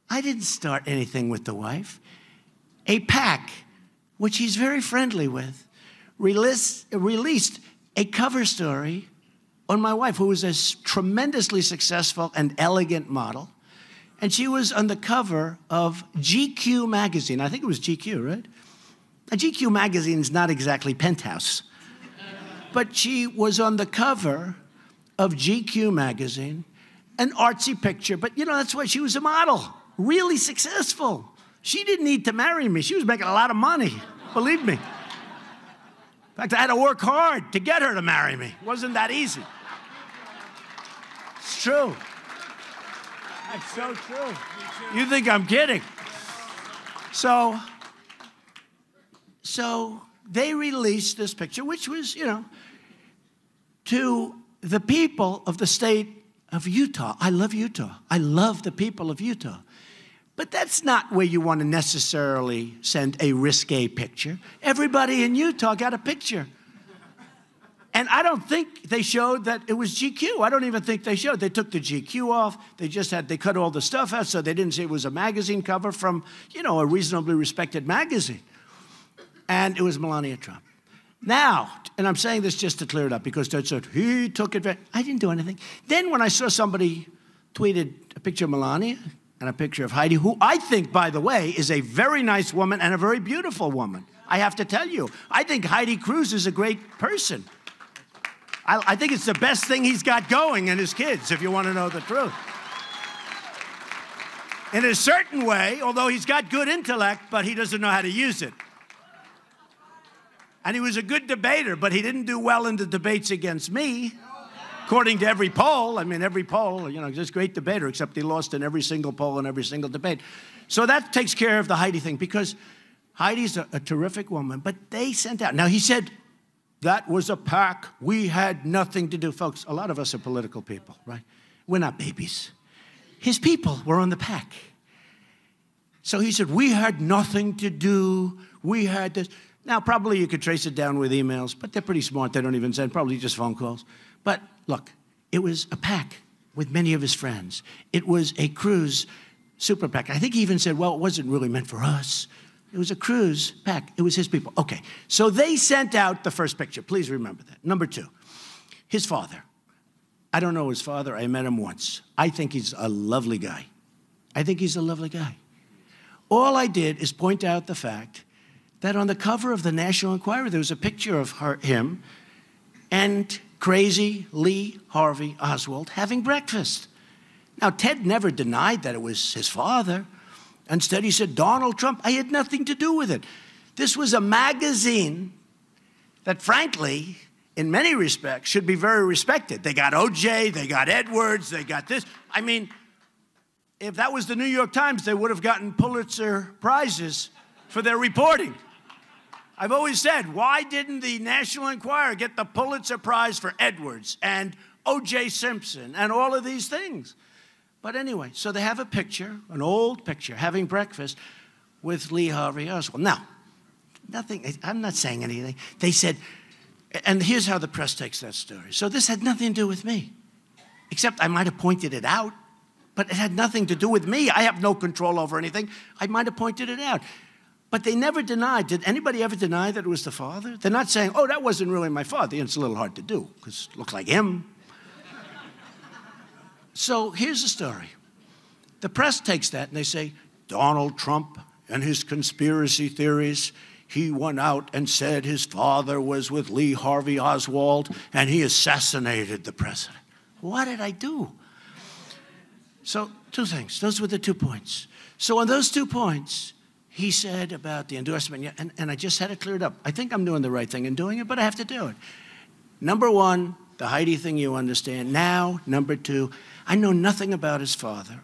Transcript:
I didn't start anything with the wife. A PAC, which he's very friendly with, released a cover story on my wife, who was a tremendously successful and elegant model. And she was on the cover of GQ magazine. I think it was GQ, right? A GQ magazine is not exactly Penthouse. But she was on the cover of GQ magazine, an artsy picture. But, you know, that's why she was a model, really successful. She didn't need to marry me. She was making a lot of money, believe me. In fact, I had to work hard to get her to marry me. It wasn't that easy. It's true. That's so true. You think I'm kidding? So they released this picture, which was, you know, to the people of the state of Utah. I love Utah. I love the people of Utah. But that's not where you want to necessarily send a risque picture. Everybody in Utah got a picture. And I don't think they showed that it was GQ. I don't even think they showed. They took the GQ off. They cut all the stuff out, so they didn't say it was a magazine cover from, you know, a reasonably respected magazine. And it was Melania Trump. Now, and I'm saying this just to clear it up, because they said, he took advantage. I didn't do anything. Then when I saw somebody tweeted a picture of Melania and a picture of Heidi, who I think, by the way, is a very nice woman and a very beautiful woman. I have to tell you, I think Heidi Cruz is a great person. I think it's the best thing he's got going in his kids, if you want to know the truth. In a certain way, although he's got good intellect, but he doesn't know how to use it. And he was a good debater, but he didn't do well in the debates against me, according to every poll. I mean, every poll, you know, just great debater, except he lost in every single poll and every single debate. So that takes care of the Heidi thing, because Heidi's a terrific woman, but they sent out. Now, he said, that was a PAC. We had nothing to do. Folks, a lot of us are political people, right? We're not babies. His people were on the PAC. So he said, we had nothing to do. We had this. Now, probably you could trace it down with emails, but they're pretty smart. They don't even send, probably just phone calls. But look, it was a PAC with many of his friends. It was a Cruz super PAC. I think he even said, well, it wasn't really meant for us. It was a Cruz PAC. It was his people. Okay, so they sent out the first picture. Please remember that. Number two, his father. I don't know his father. I met him once. I think he's a lovely guy. I think he's a lovely guy. All I did is point out the fact that on the cover of the National Enquirer, there was a picture of him and crazy Lee Harvey Oswald having breakfast. Now, Ted never denied that it was his father. Instead, he said, Donald Trump, I had nothing to do with it. This was a magazine that, frankly, in many respects, should be very respected. They got O.J., they got Edwards, they got this. I mean, if that was the New York Times, they would have gotten Pulitzer Prizes for their reporting. I've always said, why didn't the National Enquirer get the Pulitzer Prize for Edwards and O.J. Simpson and all of these things? But anyway, so they have a picture, an old picture, having breakfast with Lee Harvey Oswald. Now, I'm not saying anything. They said, and here's how the press takes that story. So this had nothing to do with me, except I might have pointed it out, but it had nothing to do with me. I have no control over anything. I might have pointed it out. But they never denied. Did anybody ever deny that it was the father? They're not saying, oh, that wasn't really my father. It's a little hard to do, because it looked like him. So here's the story. The press takes that and they say, Donald Trump and his conspiracy theories, he went out and said his father was with Lee Harvey Oswald and he assassinated the president. What did I do? So two things. Those were the 2 points. So on those 2 points, he said about the endorsement, and I just had it cleared up. I think I'm doing the right thing in doing it, but I have to do it. Number one, the Heidi thing you understand. Now, number two, I know nothing about his father.